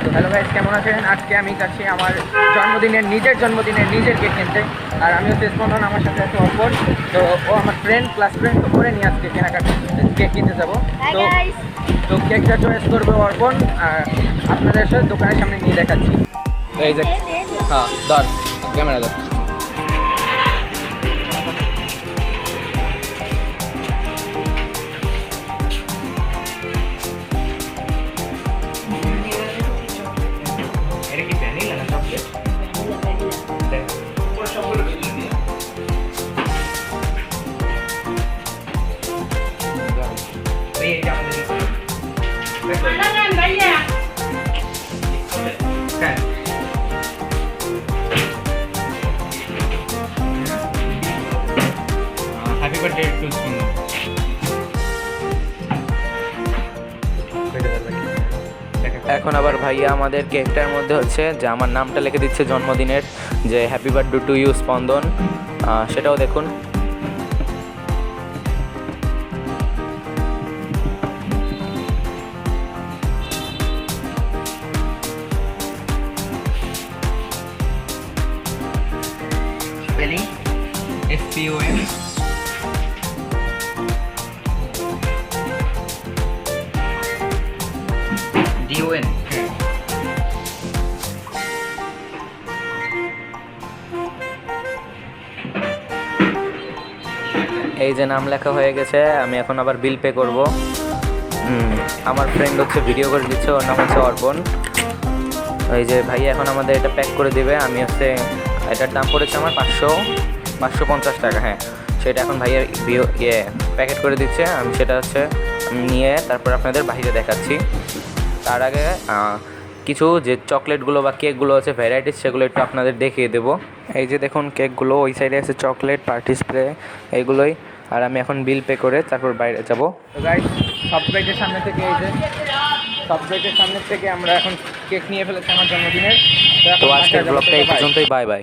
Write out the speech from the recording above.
তো hello guys, কেমন আছেন? আজকে আমি যাচ্ছি আমার নিজের জন্মদিনের নিজের কেক কিনতে। আর আমি হচ্ছে স্পন্দন, আমার সাথে আছে অর্পণ। তো ও আমার ক্লাস ফ্রেন্ড, তো করে নিয়ে আজকে কেনাকাটা কেক কিনতে যাবো। তো তো কেকটা চয়েস করবো অর্পণ, আর আপনাদের সাথে দোকানের সামনে নিয়ে দেখাচ্ছি। তো এই যে, হ্যাঁ ধর ক্যামেরা ধর। এটা কি ভ্যানিলা না চকলেট? সবগুলো ভ্যানিলা দিয়ে। এইটা আমাদের হ্যাপি বার্থডে টু স্পন্দন। এখন আবার ভাইয়া আমাদের কেকটার মধ্যে হচ্ছে যে আমার নামটা লিখে দিচ্ছে জন্মদিনের, যে হ্যাপি বার্থডে টু ইউ স্পন্দন, সেটাও দেখুন। Spelling SPON DON। এই যে নাম লেখা হয়ে গেছে, আমি এখন আবার বিল পে করব। আমার ফ্রেন্ড হচ্ছে ভিডিও করে দিচ্ছে, ওর নাম হচ্ছে অর্পণ। এই যে ভাই এখন আমাদের এটা প্যাক করে দিবে। আমি হচ্ছে এটার দাম পড়েছে আমার 550 টাকা। হ্যাঁ, সেটা এখন ভাইয়ের প্যাকেট করে দিচ্ছে। আমি সেটা হচ্ছে নিয়ে তারপর আপনাদের বাইরে দেখাচ্ছি। তার আগে কিছু যে চকলেটগুলো বা কেকগুলো আছে ভ্যারাইটিস, সেগুলো একটু আপনাদের দেখিয়ে দেবো। এই যে দেখুন কেকগুলো, ওই সাইডে আছে চকলেট, পার্টি স্প্রে, এইগুলোই। আর আমি এখন বিল পে করে তারপর বাইরে যাবো। তো গাইস, সবসাইটের সামনে থেকে আমরা এখন কেক নিয়ে ফেলেছি আমার জন্মদিনের। তো আজকের ব্লগটা এই পর্যন্তই। Bye bye.